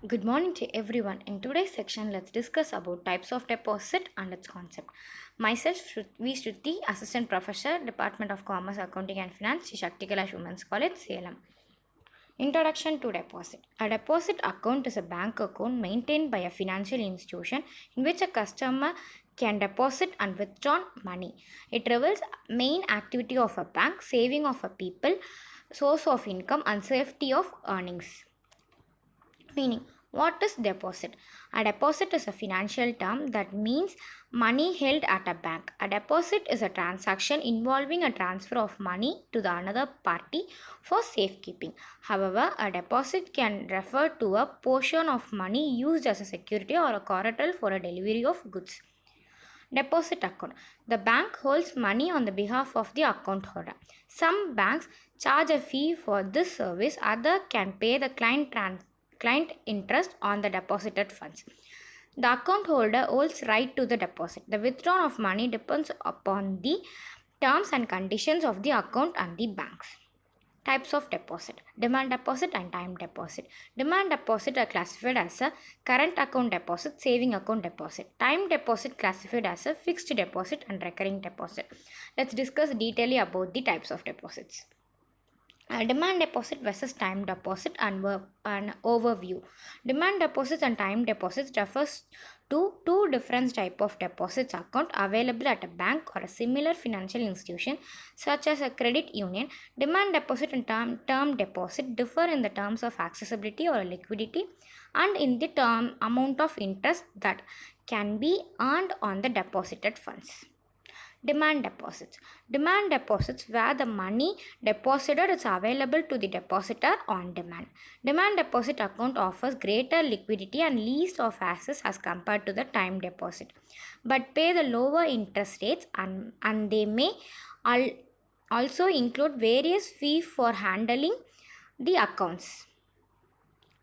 Good morning to everyone. In today's section, let's discuss about types of deposit and its concept. Myself, V. Shruti, Assistant Professor, Department of Commerce, Accounting and Finance, Shakti Kailash Women's College, Salem. Introduction to deposit. A deposit account is a bank account maintained by a financial institution in which a customer can deposit and withdraw money. It reveals main activity of a bank, saving of a people, source of income and safety of earnings. Meaning, what is deposit? A deposit is a financial term that means money held at a bank. A deposit is a transaction involving a transfer of money to the another party for safekeeping. However, a deposit can refer to a portion of money used as a security or a collateral for a delivery of goods. Deposit account. The bank holds money on the behalf of the account holder. Some banks charge a fee for this service, others can pay the client interest on the deposited funds. The account holder holds right to the deposit. The withdrawal of money depends upon the terms and conditions of the account and the banks. Types of deposit: demand deposit and time deposit. Demand deposit are classified as a current account deposit, saving account deposit. Time deposit classified as a fixed deposit and recurring deposit. Let's discuss detailedly about the types of deposits. Demand deposit versus time deposit and an overview. Demand deposits and time deposits refers to two different type of deposits account available at a bank or a similar financial institution such as a credit union. Demand deposit and term deposit differ in the terms of accessibility or liquidity and in the term amount of interest that can be earned on the deposited funds. Demand deposits. Demand deposits where the money deposited is available to the depositor on demand. Demand deposit account offers greater liquidity and least of assets as compared to the time deposit, but pay the lower interest rates and they may also include various fees for handling the accounts.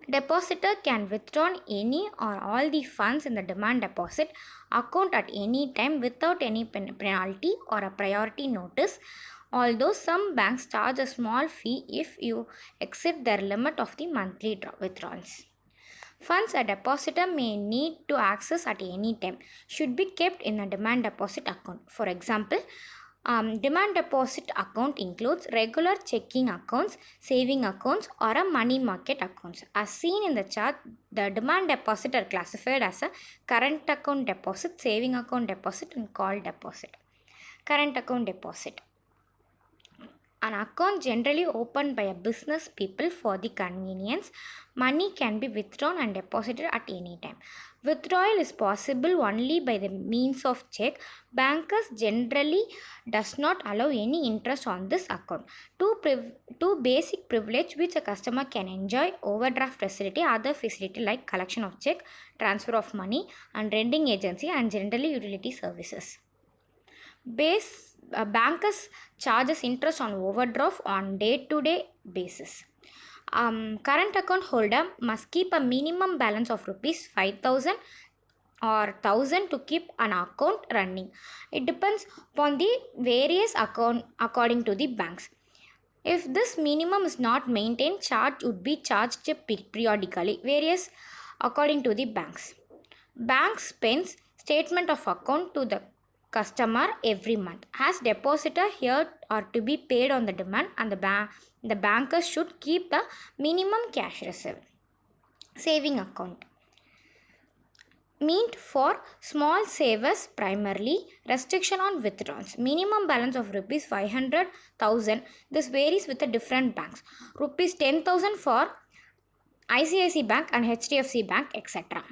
Depositor can withdraw any or all the funds in the demand deposit account at any time without any penalty or a priority notice, although some banks charge a small fee if you exceed their limit of the monthly withdrawals. Funds a depositor may need to access at any time should be kept in a demand deposit account. For example, demand deposit account includes regular checking accounts, saving accounts, or a money market accounts. As seen in the chart, the demand deposit are classified as a current account deposit, saving account deposit, and call deposit. Current account deposit. An account generally opened by a business people for the convenience. Money can be withdrawn and deposited at any time. Withdrawal is possible only by the means of check. Bankers generally does not allow any interest on this account. Two basic privilege which a customer can enjoy: overdraft facility, other facility like collection of check, transfer of money, and renting agency, and generally utility services. Bankers charges interest on overdraft on day-to-day basis. Current account holder must keep a minimum balance of rupees 5,000 or 1,000 to keep an account running. It depends upon the various account according to the banks. If this minimum is not maintained, charge would be charged periodically, various according to the banks. Bank spends statement of account to the customer every month. As depositor here are to be paid on the demand, and the bankers should keep the minimum cash reserve. Saving account meant for small savers primarily. Restriction on withdrawals. Minimum balance of rupees 500,000. This varies with the different banks. Rupees 10,000 for ICICI Bank and HDFC Bank, etc.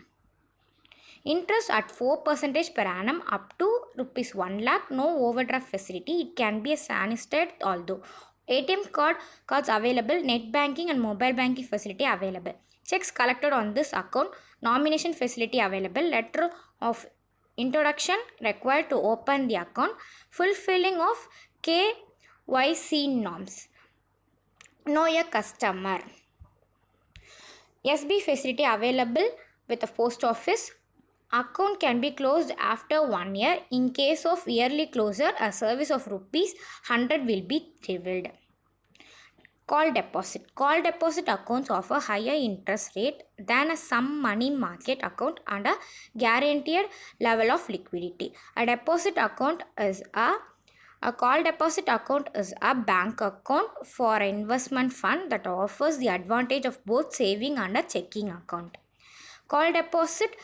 Interest at 4% per annum up to rupees 1 lakh. No overdraft facility. It can be a sanited although. ATM cards available. Net banking and mobile banking facility available. Checks collected on this account. Nomination facility available. Letter of introduction required to open the account. Fulfilling of KYC norms. Know your customer. SB facility available with the post office. Account can be closed after 1 year. In case of yearly closure, a service of rupees 100 will be revealed. Call deposit. Call deposit accounts offer higher interest rate than a some money market account and a guaranteed level of liquidity. A call deposit account is a bank account for an investment fund that offers the advantage of both saving and a checking account. Call deposit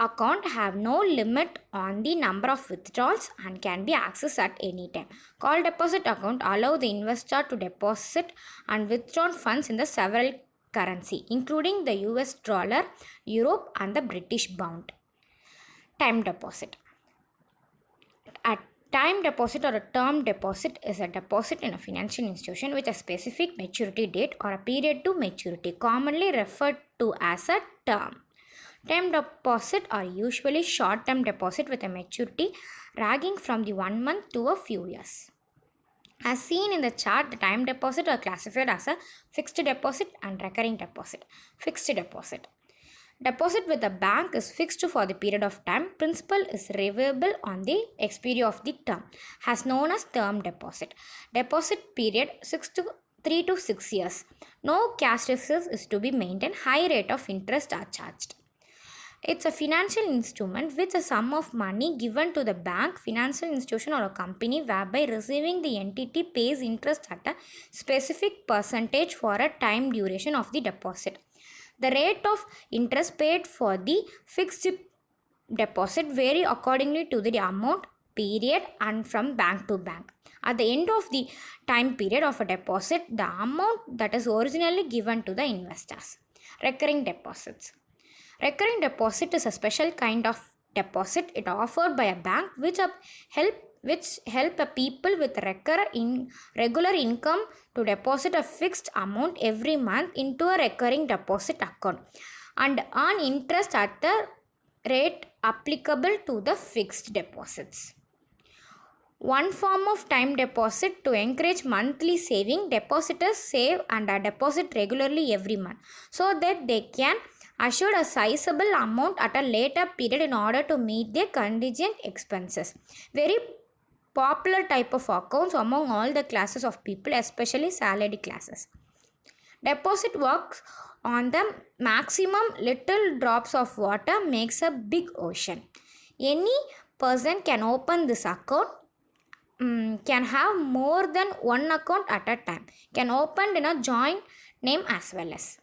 account have no limit on the number of withdrawals and can be accessed at any time. Call deposit account allow the investor to deposit and withdraw funds in the several currency, including the US dollar, Europe and the British pound. Time deposit. A time deposit or a term deposit is a deposit in a financial institution with a specific maturity date or a period to maturity, commonly referred to as a term. Time deposit are usually short-term deposit with a maturity ranging from the 1 month to a few years. As seen in the chart, the time deposit are classified as a fixed deposit and recurring deposit. Fixed deposit. Deposit with the bank is fixed for the period of time. Principal is reviewable on the expiry of the term, as known as term deposit. Deposit period 3 to 6 years. No cash reserves is to be maintained. High rate of interest are charged. It's a financial instrument with a sum of money given to the bank, financial institution or a company whereby receiving the entity pays interest at a specific percentage for a time duration of the deposit. The rate of interest paid for the fixed deposit vary accordingly to the amount, period and from bank to bank. At the end of the time period of a deposit, the amount that is originally given to the investors. Recurring deposits. Recurring deposit is a special kind of deposit. It offered by a bank which help a people with regular income to deposit a fixed amount every month into a recurring deposit account and earn interest at the rate applicable to the fixed deposits. One form of time deposit to encourage monthly saving. Depositors save and deposit regularly every month so that they can assure a sizable amount at a later period in order to meet their contingent expenses. Very popular type of accounts among all the classes of people, especially salaried classes. Deposit works on the maximum. Little drops of water makes a big ocean. Any person can open this account, can have more than one account at a time, can open in a joint name as well as.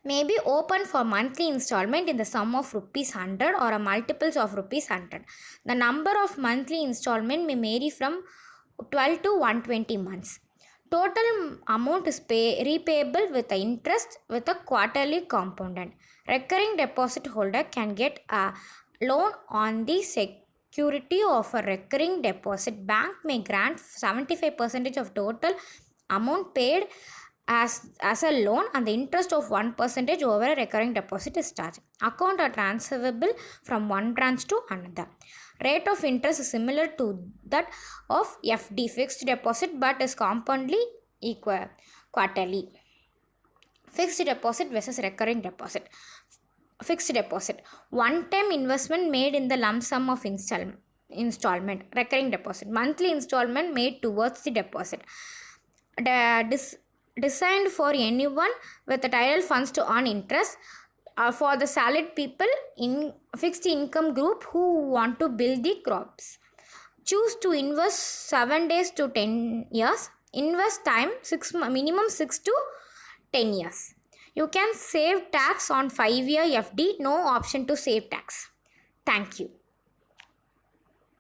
May be open for monthly installment in the sum of rupees 100 or a multiples of rupees 100. The number of monthly installment may vary from 12 to 120 months. Total amount is repayable with the interest with a quarterly component. Recurring deposit holder can get a loan on the security of a recurring deposit. Bank may grant 75% of total amount paid as a loan and the interest of 1% over a recurring deposit is charged. Account are transferable from one branch to another. Rate of interest is similar to that of FD, fixed deposit, but is compoundly equal quarterly. Fixed deposit versus recurring deposit. Fixed deposit. One-time investment made in the lump sum of installment. Recurring deposit. Monthly installment made towards the deposit. Designed for anyone with the title funds to earn interest, for the salaried people in fixed income group who want to build the crops. Choose to invest 7 days to 10 years. Invest time minimum 6 to 10 years. You can save tax on 5-year FD. No option to save tax. Thank you.